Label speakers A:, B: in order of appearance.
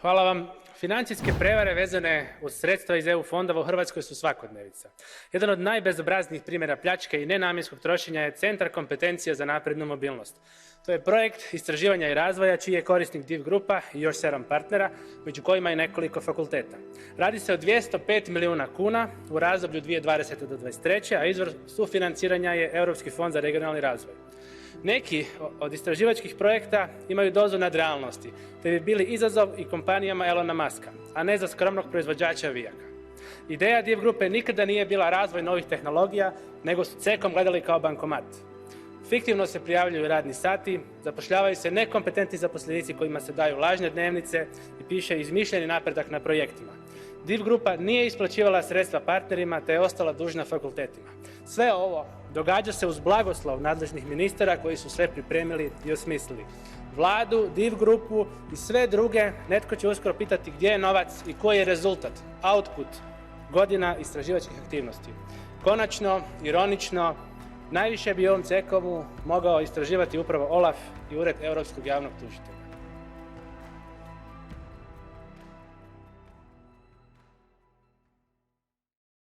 A: Hvala vam. Financijske prevare vezane uz sredstva iz EU fondova u Hrvatskoj su svakodnevica. Jedan od najbezobraznijih primjera pljačke i nenamjenskog trošenja je Centar kompetencija za naprednu mobilnost. To je projekt istraživanja i razvoja čiji je korisnik DIV Grupa i još 7 partnera, među kojima i nekoliko fakulteta. Radi se o 205 milijuna kuna u razdoblju 2020. do 2023. a izvor sufinanciranja je Europski fond za regionalni razvoj. Neki od istraživačkih projekta imaju dozu nadrealnosti, te bi bili izazov i kompanijama Elona Muska, a ne za skromnog proizvođača vijaka. Ideja DIV Grupe nikada nije bila razvoj novih tehnologija, nego su cekom gledali kao bankomat. Fiktivno se prijavljuju radni sati, zapošljavaju se nekompetentni zaposlenici kojima se daju lažne dnevnice i piše izmišljeni napredak na projektima. DIV Grupa nije isplaćivala sredstva partnerima te je ostala dužna fakultetima. Sve ovo događa se uz blagoslov nadležnih ministara koji su sve pripremili i osmislili. Vladu, DIV Grupu i sve druge netko će uskoro pitati gdje je novac i koji je rezultat, output godina istraživačkih aktivnosti. Konačno, ironično, najviše bi u ovom cekovu mogao istraživati upravo OLAF i Ured Europskog javnog tužitelja.